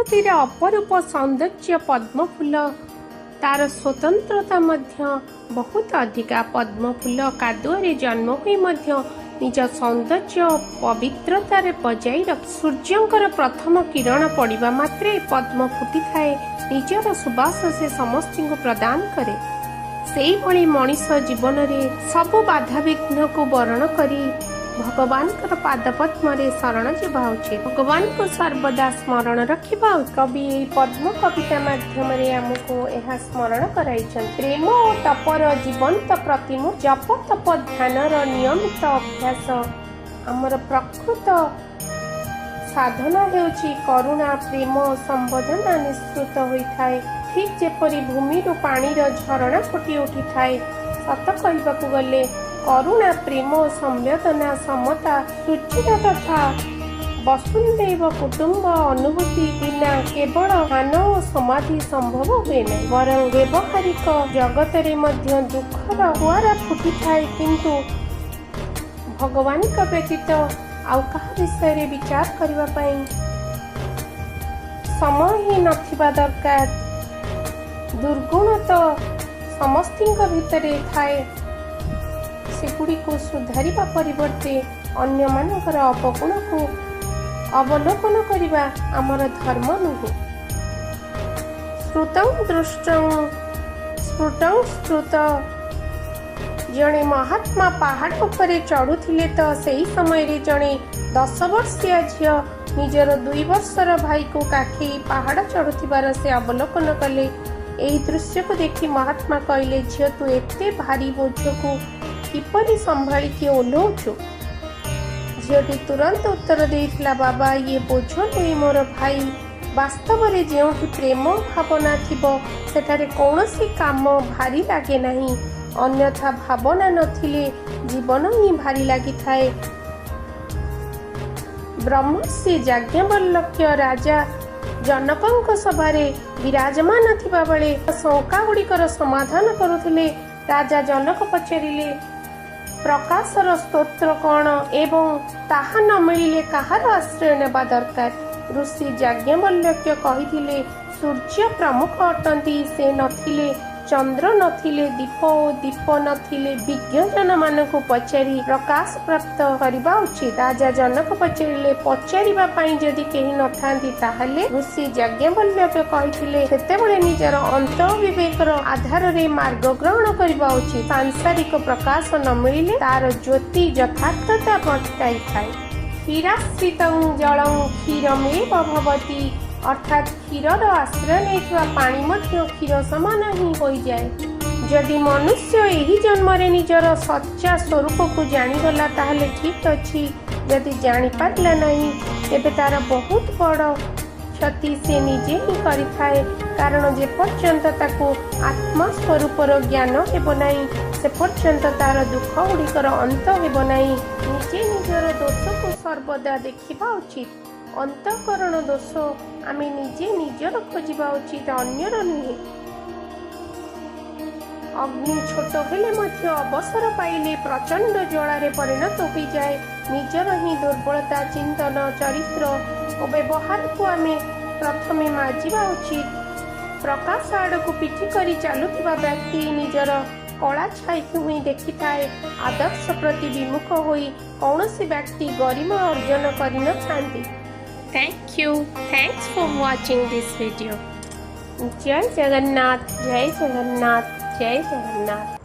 प्रकृति अपरूप सौंदर्य पद्म फूल तार स्वतंत्रता बहुत अधिका। पद्म फूल कादुआरे जन्म हुई निज सौंदर्य पवित्रता बजाई रख सूर्यंकर प्रथम किरण पड़ा मात्रे पद्म फुटी थाए निजर सुबास से समस्त को प्रदान करे। सेई भली मनीष जीवन में सबु बाधा विघ्न को वरण करी भगवान पाद पद्म शरण जीवा उचित। भगवान को सर्वदा स्मरण रखा। कवि पद्म कविता माध्यम आमको यह स्मरण कराई। प्रेम और तपर जीवंत प्रतिमू जप तप ध्यान नियमित अभ्यास आमर प्रकृत साधना हेउची करुणा प्रेम संबोधना निष्कृत होता है। ठीक जेपरी भूमि पानी झरणा फुटी उठी थाए सत कहवाकू गले करुणा प्रेम संवेदना समता सुचिता तथा वसुदेव कुटुंब अनुभूति बिना केवल ध्यान और समाधि संभव हुए नहीं। वरं व्यवहारिक जगत रे दुखर हुआरा फुटी थाए किंतु भगवान का व्यतीत आउ कहा विषय रे विचार करबा पई समय ही नथिबा दरकार। दुर्गुण तो समस्तिंक भितरे थाए सेगुड़ी को सुधारिबा परिवर्ते अन्य मानकर अपगुण को अवलोकन करिबा आमर धर्म नुहे। श्रुतं दृष्टं स्फुटं श्रुत जणे महात्मा पहाड़ उपरे चढ़ुथिले तो सही समय रे जणे 10 वर्षीय झियो निजर 2 वर्षर भाई को काखी पहाड़ चढ़ुथिबार से अवलोकन कले। एही दृश्य को देखी महात्मा कहले झियो तू एते भारी बोझ को किपरि संभाली कि ओह्लौचु। झीटी तुरंत उत्तर देइथिला बाबा ये बोझ नुहे मोर भाई। वास्तव में जो प्रेम भावना थिबो सेठारे कौनसी काम भारी लागे नहीं। अन्यथा भावना नथिले जीवन ही भारी लागि थाए। ब्रह्मर्षि याज्ञवल्क्य राजा जनकଙ୍କ सभारे विराजमान थिबा बेले शंका गुड़िकर समाधान करुथिले। राजा जनक पचारिले प्रकाशर स्तोत्र कौन एवं ताहा न मिलिले कहार आश्रय नेबा दरकार। ऋषि याज्ञवल्क्य कहिथिले सूर्य प्रमुख अटंती से नथिले चंद्र नथिले दीप नथिले विज्ञ जन मानक पचारि प्रकाश प्राप्त करबा उचित। राजा जनक पचारिले पचारिबा पई जदि केही नथांती ताहाले ऋषि याज्ञवल्क्य कहिथिले सेतेबेले निजर अंत विवेकर आधार रे मार्ग ग्रहण करबा उचित। सांसारिक प्रकाश न मिलिले तार ज्योति यथार्थता बटाई थाए। क्षीराश्रितं जलं क्षीरमेव भवति अर्थात क्षीरर आश्रय नहीं पानी मध्य क्षीर समान ही हो जाए। जदि मनुष्य यही जन्म रे निजर सच्चा स्वरूप को जानीगला ताहले ठीक अच्छी। जदि जानी पारला नहीं तेबे तार बहुत बड़ क्षति से निजे ही करि थाए। कारण जे पर्यंत ताको आत्मा स्वरूपर ज्ञान हेबो नहीं से पर्यंत तार दुख गुड़िकर अंत हेबो नहीं। निजे निजर दोष को सर्वदा देखिबा उचित। अंतःकरण दोष आमे निजे निजर खोजिबा उचित अन्यर नुहे। अग्नि छोट हेले मध्य अवसर पाइले प्रचंड ज्वालारे परिणत हो जाए। निजर ही दुर्बलता चिंतन चरित्र और व्यवहार को आमे प्रथमे माजिबा उचित। प्रकाश आड़ को पिठी करी चलुथिबा व्यक्ति निजर कला छाई हुई देखि थाए। आदर्श प्रति विमुख होई कौनसी व्यक्ति गरिमा अर्जन करि न थांती। Thank you. Thanks for watching this video. जय जगन्नाथ जय जगन्नाथ जय जगन्नाथ।